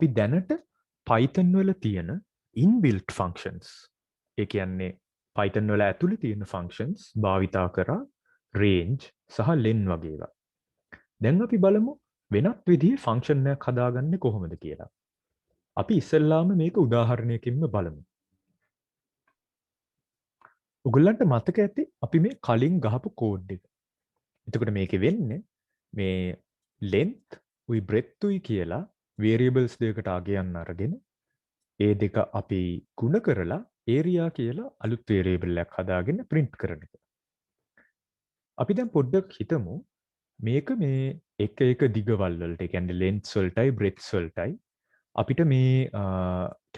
අපි දැනට Python වල තියෙන inbuilt functions ඒ කියන්නේ Python වල ඇතුලේ තියෙන functions භාවිතා කරා range සහ len වගේ ඒවා. දැන් අපි බලමු වෙනත් විදිහේ function එකක් හදාගන්නේ කොහොමද කියලා. අපි ඉස්සෙල්ලාම මේක උදාහරණයකින්ම බලමු. ඔයගොල්ලන්ට මතක ඇති අපි මේ කලින් ගහපු කෝඩ් එක. එතකොට මේකේ වෙන්නේ මේ length උයි breadth උයි කියලා variables දෙකකට අගයන් අරගෙන ඒ දෙක අපි ගුණ කරලා area කියලා අලුත් variable එකක් හදාගෙන print කරන එක. අපි දැන් පොඩ්ඩක් හිතමු මේක මේ එක දිගවල් වලට ඒ කියන්නේ length වලටයි breadth වලටයි අපිට මේ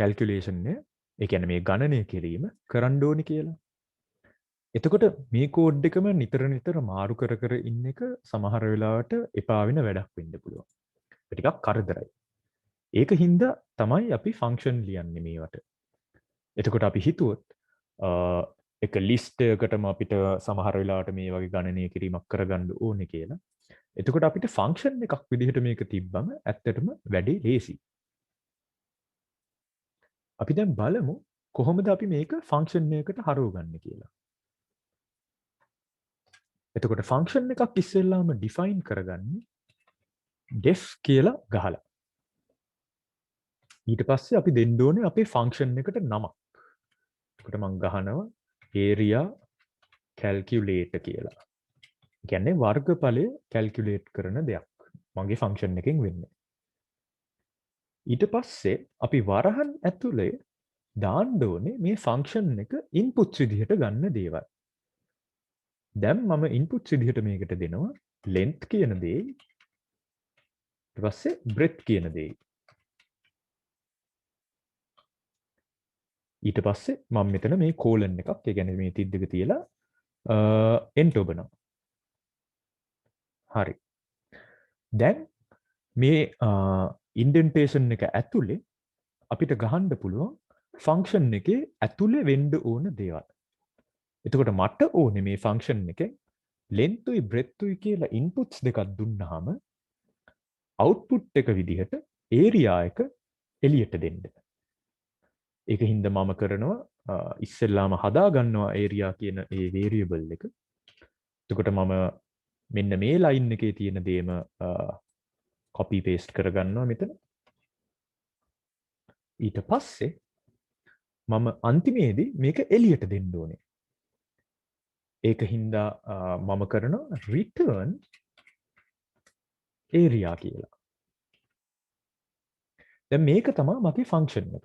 calculation එක ඒ කියන්නේ මේ ගණනය කිරීම කරන්න ඕනි කියලා. එතකොට මේ කෝඩ් එකම නිතර මාරු කර ඉන්න එක සමහර වෙලාවට එපා වෙන වැඩක් වෙන්න පුළුවන්. ඒක ටිකක් කරදරයි. ඒක හින්දා තමයි අපි ෆන්ක්ෂන් ලියන්නේ මේවට. එතකොට අපි හිතුවොත් එක ලිස්ට් එකකටම අපිට සමහර වෙලාවට මේ වගේ ගණනය කිරීමක් කරගන්න ඕනේ කියලා. එතකොට අපිට ෆන්ක්ෂන් එකක් විදිහට මේක තිබ්බම ඇත්තටම වැඩේ ලේසි. අපි දැන් බලමු කොහොමද අපි මේක ෆන්ක්ෂන් එකකට හරවගන්නේ කියලා. එතකොට ෆන්ක්ෂන් එකක් ඉස්සෙල්ලාම ඩිෆයින් කරගන්නේ def කියලා ගහලා. ඊට පස්සේ අපි දෙන්න ඕනේ අපේ ෆන්ක්ෂන් එකට නමක්. එතකොට මම ගහනවා area calculator කියලා. ඒ කියන්නේ වර්ගඵලය calculate කරන දෙයක්. මගේ ෆන්ක්ෂන් එකෙන් වෙන්නේ. ඊට පස්සේ අපි වරහන් ඇතුලේ දාන්න ඕනේ මේ ෆන්ක්ෂන් එක inputs විදිහට ගන්න දේවල්. දැන් මම inputs විදිහට මේකට දෙනවා length කියන දේ. ඊට පස්සේ breadth කියන දේ. ඊට පස්සේ මම මෙතන මේ colon එකක් ඒ කියන්නේ මේ තිද්දක තියලා enter ඔබනවා. හරි. දැන් මේ indentation එක ඇතුලේ අපිට ගහන්න පුළුවන් function එකේ ඇතුලේ වෙන්න ඕන දේවල්. එතකොට මට ඕනේ මේ function එකෙන් length උයි breadth උයි කියලා inputs දෙකක් දුන්නාම output එක විදිහට area එක එළියට දෙන්න. ඒක හින්දා මම කරනවා ඉස්සෙල්ලාම හදා ගන්නවා area කියන ඒ variable එක. එතකොට මම මෙන්න මේ line එකේ තියෙන දේම copy paste කරගන්නවා මෙතන. ඊට පස්සේ මම අන්තිමේදී මේක එළියට දෙන්න ඕනේ. ඒක හින්දා මම කරනවා return area කියලා. දැන් මේක තමයි මගේ function එක.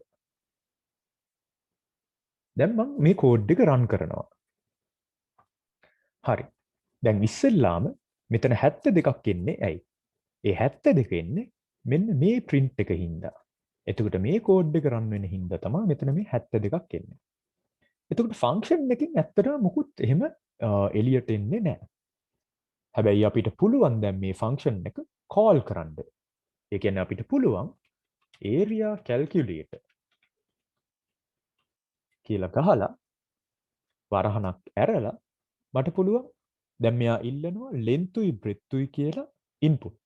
දැන් මම මේ කෝඩ් එක run කරනවා. හරි. දැන් ඉස්සෙල්ලාම මෙතන 72ක් එන්නේ ඇයි? ඒ 72 එන්නේ මෙන්න මේ print එක හින්දා. එතකොට මේ කෝඩ් එක run වෙන හින්දා තමයි මෙතන මේ 72ක් එන්නේ. එතකොට function එකකින් ඇත්තටම මුකුත් එහෙම එළියට එන්නේ නැහැ. හැබැයි අපිට පුළුවන් දැන් මේ function එක call කරන්න. ඒ කියන්නේ අපිට පුළුවන් area calculator කියලා ගහලා වරහනක් ඇරලා මට පුළුවන් දැන් මෙයා ඉල්ලනවා length උයි breadth උයි කියලා input.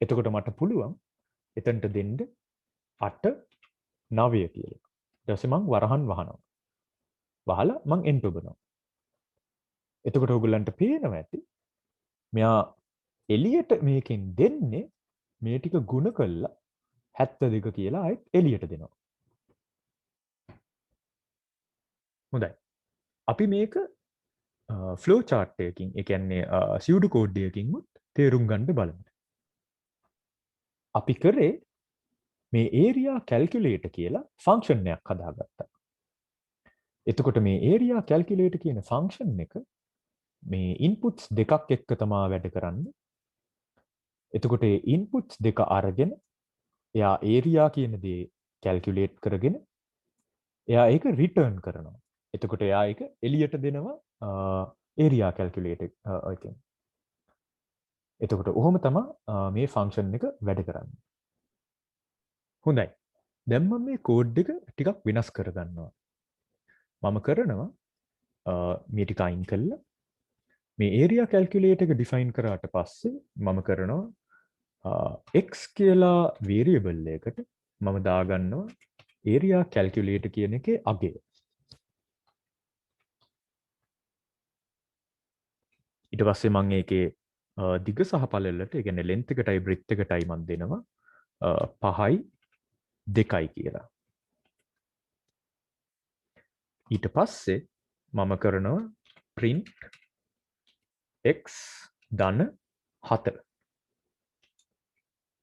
එතකොට මට පුළුවන් එතනට දෙන්න 8 9 කියලා. ඊට පස්සේ මං වරහන් වහනවා. වහලා මං enter ඔබනවා. එතකොට ඔයගොල්ලන්ට පේනවා ඇති මෙයා එළියට මේකෙන් දෙන්නේ මේ ටික ගුණ කළා 72 කියලා ආයෙත් එළියට දෙනවා. හොඳයි. අපි මේක flow chart එකකින් ඒ කියන්නේ pseudo code එකකින් උත් තේරුම් ගන්න බලමු. අපි කරේ මේ area calculator කියලා function එකක් හදාගත්තා. එතකොට මේ area calculator කියන function එක මේ inputs දෙකක් එක්ක තමයි වැඩ කරන්නේ. එතකොට මේ inputs දෙක අරගෙන එයා area කියන දේ calculate කරගෙන එයා ඒක return කරනවා. එතකොට එයා ඒක එළියට දෙනවා area calculator එකෙන්. එතකොට ඔහොම තමයි මේ function එක වැඩ කරන්නේ. හොඳයි. දැන් මම මේ කෝඩ් එක ටිකක් වෙනස් කරගන්නවා. මම කරනවා මේ ටික අයින් කළා මේ area calculator එක define කරාට පස්සේ මම කරනවා x කියලා variable එකකට මම දාගන්නවා area calculator කියන එකේ අගය. ඊට පස්සේ මම ඒකේ දිග සහ පළලට ඒ කියන්නේ length එකටයි breadth එකටයි මම දෙනවා 5යි 2යි කියලා. ඊට පස්සේ මම කරනවා print x ධන 7.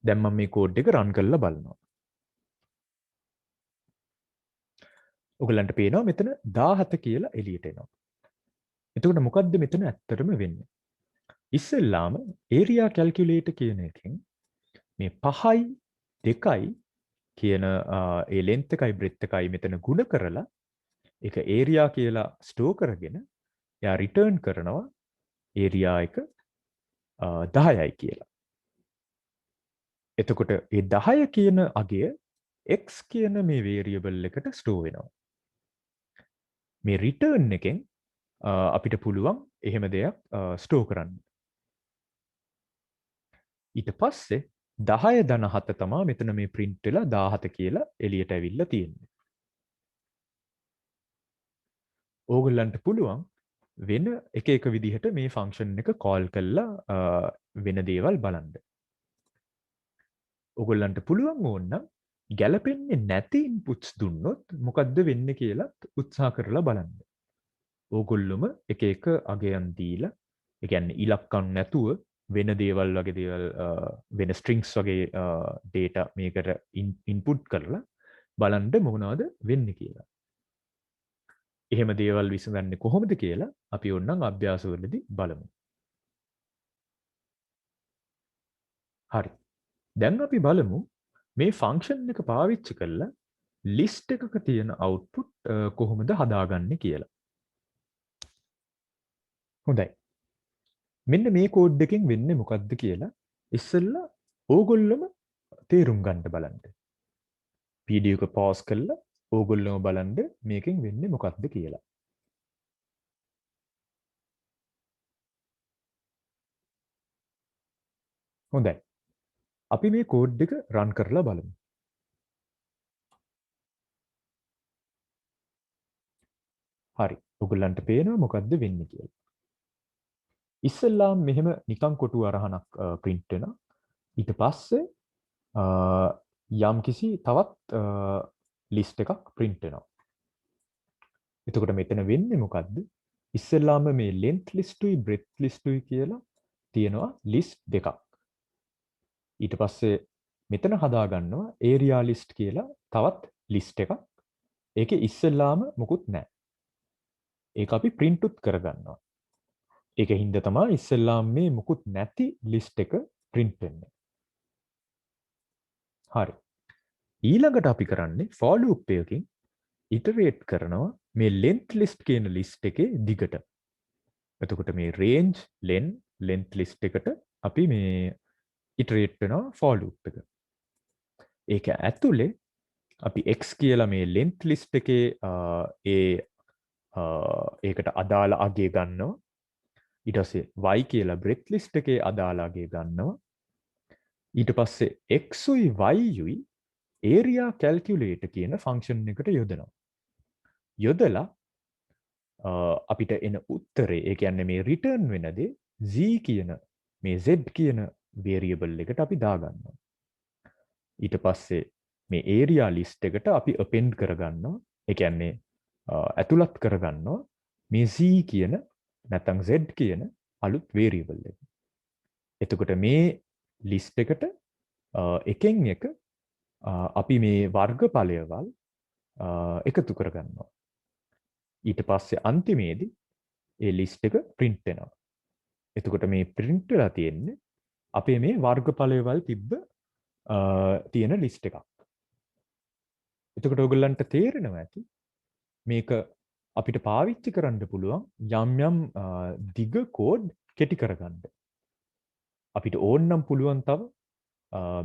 දැන් මම මේ කෝඩ් එක රන් කරලා බලනවා. ඔයගලන්ට පේනවා මෙතන 17 කියලා එළියට එනවා. එතකොට මොකද්ද මෙතන ඇත්තටම වෙන්නේ? ඉස්සෙල්ලාම area calculator කියන එකෙන් මේ 5යි 2යි කියන ඒ length එකයි breadth එකයි මෙතන ගුණ කරලා ඒක area කියලා store කරගෙන එයා return කරනවා area එක 10යි කියලා. එතකොට මේ 10 කියන අගය x කියන මේ variable එකට store වෙනවා. මේ return එකෙන් අපිට පුළුවන් එහෙම දෙයක් store කරන්න. ඊට පස්සේ 10 ධන 7 තමයි මෙතන මේ print වෙලා 17 කියලා එළියට ඇවිල්ලා තියෙන්නේ. ඕගොල්ලන්ට පුළුවන් වෙන එක විදිහට මේ function එක call කරලා වෙන දේවල් බලන්න. ඕගොල්ලන්ට පුළුවන් ඕනනම් ගැලපෙන්නේ නැති inputs දුන්නොත් මොකද්ද වෙන්නේ කියලා උත්සාහ කරලා බලන්න. ඕගොල්ලොම එක අගයන් දීලා ඒ කියන්නේ ඉලක්කම් නැතුව වෙන දේවල් වගේ දේවල් වෙන strings වගේ data මේකට input කරලා බලන්න මොනවද වෙන්නේ කියලා. එහෙම දේවල් විසඳන්නේ කොහොමද කියලා අපි ඕනනම් අභ්‍යාසවලදී බලමු. හරි. දැන් අපි බලමු මේ function එක පාවිච්චි කරලා list එකක තියෙන output කොහොමද හදාගන්නේ කියලා. හොඳයි. මෙන්න මේ කෝඩ් එකෙන් වෙන්නේ මොකද්ද කියලා ඉස්සෙල්ලා ඕගොල්ලොම තේරුම් ගන්න බලන්න. වීඩියෝ එක පause කරලා ඕගොල්ලොම බලන්න මේකෙන් වෙන්නේ මොකද්ද කියලා. හොඳයි. අපි මේ කෝඩ් එක රන් කරලා බලමු. හරි. ඔයගලන්ට පේනවා මොකද්ද වෙන්නේ කියලා. ඉස්සෙල්ලාම මෙහෙම නිකන් කොටු අරහනක් print වෙනවා. ඊට පස්සේ යම්කිසි තවත් list එකක් print වෙනවා. එතකොට මෙතන වෙන්නේ මොකද්ද? ඉස්සෙල්ලාම මේ length list උයි breadth list උයි කියලා තියෙනවා list දෙකක්. ඊට පස්සේ මෙතන හදා ගන්නවා area list කියලා තවත් list එකක්. ඒකේ ඉස්සෙල්ලාම මොකුත් නැහැ. ඒක අපි print උත් කරගන්නවා. ඒකෙන් හින්දා තමයි ඉස්සෙල්ලාම මේ මොකුත් නැති list එක print වෙන්නේ. හරි. ඊළඟට අපි කරන්නේ for loop එකකින් iterate කරනවා මේ length list කියන list එකේ දිගට. එතකොට මේ range length list එකට අපි මේ iterate වෙනවා for loop එක. ඒක ඇතුලේ අපි x කියලා මේ length list එකේ ඒකට අදාළ අගය ගන්නවා. ඊට පස්සේ y කියලා breadth list එකේ අදාළ අගය ගන්නවා. ඊට පස්සේ x උයි y උයි area calculator කියන function එකට යොදනවා. යොදලා අපිට එන උත්තරේ ඒ කියන්නේ මේ return වෙන දේ z කියන මේ z කියන variable එකට අපි දාගන්නවා. ඊට පස්සේ මේ area list එකට අපි append කරගන්නවා. ඒ කියන්නේ ඇතුළත් කරගන්නවා මේ z කියන නැත්නම් z කියන අලුත් variable එක. එතකොට මේ list එකට එකෙන් එක අපි මේ වර්ගඵලයවල් එකතු කරගන්නවා. ඊට පස්සේ අන්තිමේදී ඒ list එක print වෙනවා. එතකොට මේ print වෙලා තියෙන්නේ අපේ මේ වර්ගඵලයවල් තිබ්බ තියෙන list එකක්. එතකොට ඔයගොල්ලන්ට තේරෙනවා ඇති මේක අපිට පාවිච්චි කරන්න පුළුවන් යම් දිග කෝඩ් කෙටි කරගන්න. අපිට ඕනනම් පුළුවන් තව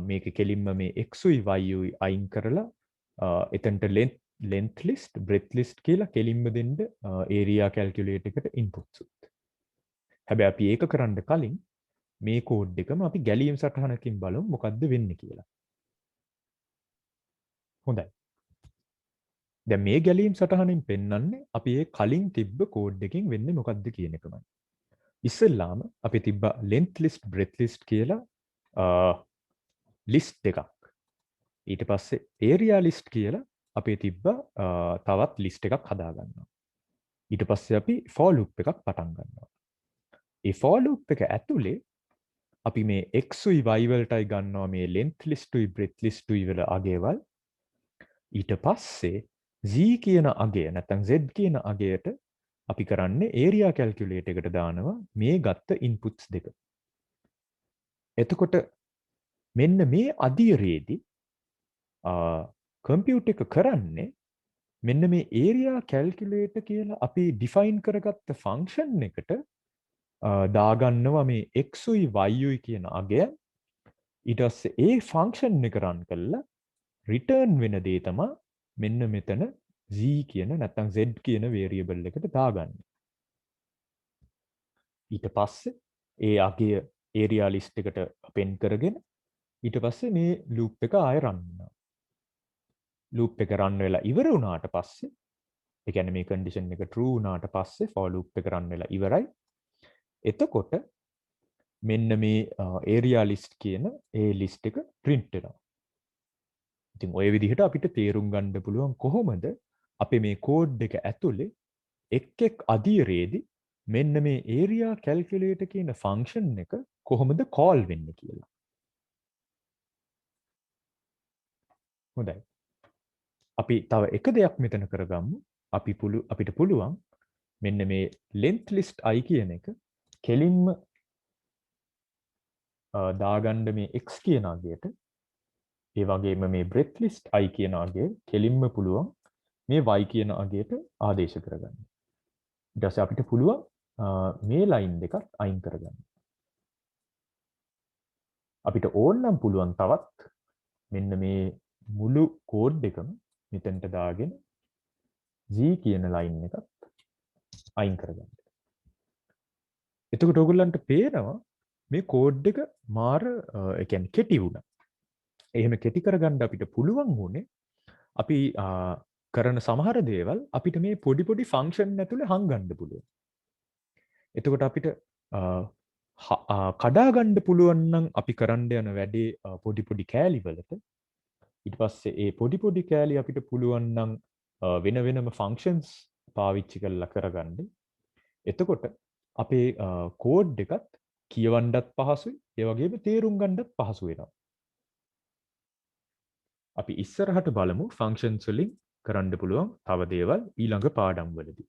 මේක කෙලින්ම මේ x උයි y උයි අයින් කරලා එතනට length list breadth list කියලා කෙලින්ම දෙන්න area calculator එකට inputs උත්. හැබැයි අපි ඒක කරන්න කලින් මේ කෝඩ් එකම අපි ගැලීම් සටහනකින් බලමු මොකද්ද වෙන්නේ කියලා. හොඳයි. දැන් මේ ගැලීම් සටහනින් පෙන්වන්නේ අපි ඒ කලින් තිබ්බ කෝඩ් එකකින් වෙන්නේ මොකද්ද කියන එකමයි. ඉස්සෙල්ලාම අපි තිබ්බ length list breadth list කියලා ලිස්ට් එකක්. ඊට පස්සේ area list කියලා අපේ තිබ්බ තවත් ලිස්ට් එකක් හදාගන්නවා. ඊට පස්සේ අපි for loop එකක් පටන් ගන්නවා. ඒ for loop එක ඇතුලේ අපි මේ x උයි y වලටයි ගන්නවා මේ length list උයි breadth list උයි වල අගයවල්. ඊට පස්සේ z කියන අගය නැත්නම් z කියන අගයට අපි කරන්නේ area calculator එකට දානවා මේ ගත්ත inputs දෙක. එතකොට මෙන්න මේ අදියරේදී කම්පියුටර් එක කරන්නේ මෙන්න මේ area calculator කියලා අපි define කරගත්ත function එකට දාගන්නවා මේ x උයි y උයි කියන අගය. ඊට පස්සේ ඒ function එක run කළා return වෙන දේ තමයි මෙන්න මෙතන z කියන නැත්නම් z කියන variable එකට දාගන්නේ. ඊට පස්සේ ඒ අගය area list එකට append කරගෙන ඊට පස්සේ මේ loop එක ආයෙ run වෙනවා. loop එක run වෙලා ඉවර වුණාට පස්සේ ඒ කියන්නේ මේ condition එක true වුණාට පස්සේ for loop එක run වෙලා ඉවරයි. එතකොට මෙන්න මේ area list කියන ඒ list එක print වෙනවා. ඉතින් ওই විදිහට අපිට තේරුම් ගන්න පුළුවන් කොහොමද අපි මේ කෝඩ් එක ඇතුලේ එක් අදියරේදී මෙන්න මේ area calculator කියන function එක කොහොමද call වෙන්නේ කියලා. හොඳයි. අපි තව එක දෙයක් මෙතන කරගමු. අපිට පුළුවන් මෙන්න මේ length list i කියන එක කෙලින්ම දාගන්න මේ x කියන අගයට ඒ වගේම මේ breadth list i කියන අගය කෙලින්ම පුළුවන් මේ y කියන අගයට ආදේශ කරගන්න. ඊට පස්සේ අපිට පුළුවන් මේ line දෙකත් අයින් කරගන්න. අපිට ඕන නම් පුළුවන් තවත් මෙන්න මේ මුළු කෝඩ් එකම මෙතනට දාගෙන z කියන line එකත් අයින් කරගන්න. එතකොට ඔයගොල්ලන්ට පේනවා මේ කෝඩ් එක මාර ඒ කියන්නේ කෙටි වුණා. එහෙම කෙටි කරගන්න අපිට පුළුවන් වුණේ අපි කරන සමහර දේවල් අපිට මේ පොඩි පොඩි ෆන්ක්ෂන් ඇතුලේ හංගන්න පුළුවන්. එතකොට අපිට කඩා ගන්න පුළුවන් නම් අපි කරන්න යන වැඩේ පොඩි පොඩි කෑලි වලට ඊට පස්සේ ඒ පොඩි පොඩි කෑලි අපිට පුළුවන් නම් වෙන වෙනම ෆන්ක්ෂන්ස් පාවිච්චි කරලා කරගන්න. එතකොට අපේ කෝඩ් එකත් කියවන්නත් පහසුයි ඒ වගේම තේරුම් ගන්නත් පහසු වෙනවා. අපි ඉස්සරහට බලමු ෆන්ක්ෂන්ස් වලින් කරන්න පුළුවන් තව දේවල් ඊළඟ පාඩම් වලදී.